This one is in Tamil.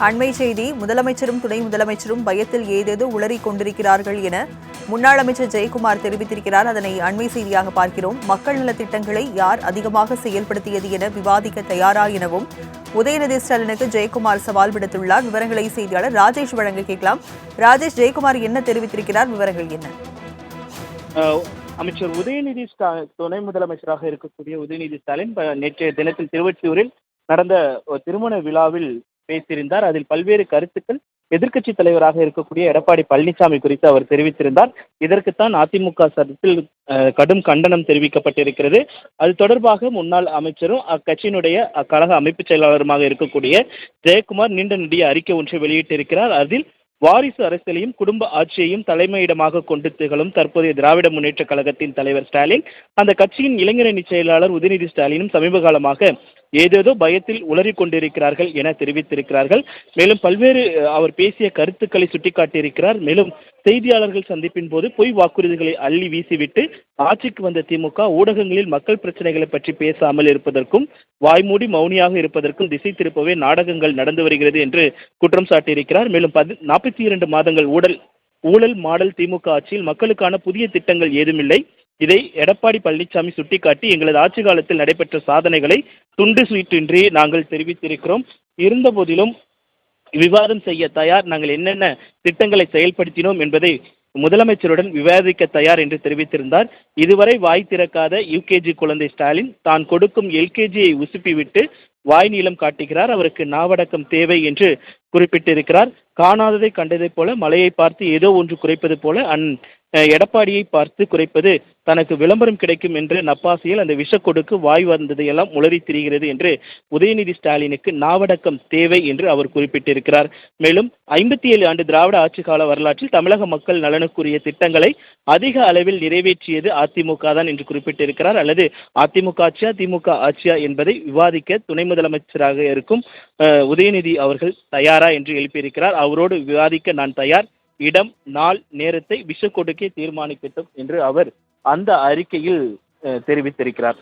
அண்மை செய்தி. முதலமைச்சரும் துணை முதலமைச்சரும் பயத்தில் ஏதேதோ உளறிக் கொண்டிருக்கிறார்கள் என முன்னாள் அமைச்சர் ஜெயக்குமார் தெரிவித்திருக்கிறார். அதனை அண்மை செய்தியாக பார்க்கிறோம். மக்கள் நலத்திட்டங்களை யார் அதிகமாக செயல்படுத்தியது என விவாதிக்க தயாரா எனவும் உதயநிதி ஸ்டாலினுக்கு ஜெயக்குமார் சவால் விடுத்துள்ளார். விவரங்களை செய்தியாளர் ராஜேஷ் வழங்க கேட்கலாம். ராஜேஷ், ஜெயக்குமார் என்ன தெரிவித்திருக்கிறார்? விவரங்கள் என்ன? அமைச்சர் உதயநிதி துணை முதலமைச்சராக இருக்கக்கூடிய உதயநிதி ஸ்டாலின் நேற்றைய தினத்தில் திருவொற்றியூரில் நடந்த திருமண விழாவில் பேசியிருந்தார். அதில் பல்வேறு கருத்துக்கள் எதிர்க்கட்சி தலைவராக இருக்கக்கூடிய எடப்பாடி பழனிசாமி குறித்து அவர் தெரிவித்திருந்தார். இதற்குத்தான் அதிமுக சார்பில் கடும் கண்டனம் தெரிவிக்கப்பட்டிருக்கிறது. அது தொடர்பாக முன்னாள் அமைச்சரும் அக்கட்சியினுடைய கழக அமைப்பு செயலாளருமாக இருக்கக்கூடிய ஜெயக்குமார் நீண்ட நெடிய அறிக்கை ஒன்றை வெளியிட்டிருக்கிறார். அதில் வாரிசு அரசியலையும் குடும்ப ஆட்சியையும் தலைமையிடமாக கொண்டு திகழும் தற்போதைய திராவிட முன்னேற்ற கழகத்தின் தலைவர் ஸ்டாலின், அந்த கட்சியின் இளைஞரணி செயலாளர் உதயநிதி ஸ்டாலினும் சமீப காலமாக ஏதேதோ பயத்தில் உளறிக் கொண்டிருக்கிறார்கள் என தெரிவித்திருக்கிறார்கள். மேலும் பல்வேறு அவர் பேசிய கருத்துக்களை சுட்டிக்காட்டியிருக்கிறார். மேலும் செய்தியாளர்கள் சந்திப்பின் போது பொய் வாக்குறுதிகளை அள்ளி வீசிவிட்டு ஆட்சிக்கு வந்த திமுக ஊடகங்களில் மக்கள் பிரச்சனைகளை பற்றி பேசாமல் இருப்பதற்கும் வாய்மூடி மௌனியாக இருப்பதற்கும் திசை திருப்பவே நாடகங்கள் நடந்து வருகிறது என்று குற்றம் சாட்டியிருக்கிறார். மேலும் 42 மாதங்கள் ஊழல் மாடல் திமுக ஆட்சியில் மக்களுக்கான புதிய திட்டங்கள் ஏதுமில்லை. இதை எடப்பாடி பழனிசாமி சுட்டிக்காட்டி எங்களது ஆட்சி காலத்தில் நடைபெற்ற சாதனைகளை துண்டு சீட்டின்றி நாங்கள் தெரிவித்திருக்கிறோம். இருந்த போதிலும் விவாதம் செய்ய தயார், நாங்கள் என்னென்ன திட்டங்களை செயல்படுத்தினோம் என்பதை முதலமைச்சருடன் விவாதிக்க தயார் என்று தெரிவித்திருந்தார். இதுவரை வாய் திறக்காத யூகேஜி குழந்தை ஸ்டாலின் தான் கொடுக்கும் எல்கேஜியை உசுப்பிவிட்டு வாய் நீளம் காட்டுகிறார். அவருக்கு நாவடக்கம் தேவை என்று குறிப்பிட்டிருக்கிறார். காணாததை கண்டதை போல மலையை பார்த்து ஏதோ ஒன்று குறைப்பது போல எடப்பாடியை பார்த்து குறைப்பது தனக்கு விளம்பரம் கிடைக்கும் என்று நப்பாசியில் அந்த விஷக்கொடுக்கு வாய் வந்ததையெல்லாம் உளறி திரிகிறது என்று உதயநிதி ஸ்டாலினுக்கு நாவடக்கம் தேவை என்று அவர் குறிப்பிட்டிருக்கிறார். மேலும் 57 ஆண்டு திராவிட ஆட்சி கால வரலாற்றில் தமிழக மக்கள் நலனுக்குரிய திட்டங்களை அதிக அளவில் நிறைவேற்றியது அதிமுக தான் என்று குறிப்பிட்டிருக்கிறார். அல்லது அதிமுக ஆட்சியா திமுக ஆட்சியா என்பதை விவாதிக்க துணை முதலமைச்சராக இருக்கும் உதயநிதி அவர்கள் தயாரா என்று எழுப்பியிருக்கிறார். அவரோடு விவாதிக்க நான் தயார், இடம் நாள் நேரத்தை விஷக்கொடுக்கே தீர்மானிக்கட்டும் என்று அவர் அந்த அறிக்கையில் தெரிவித்திருக்கிறார்.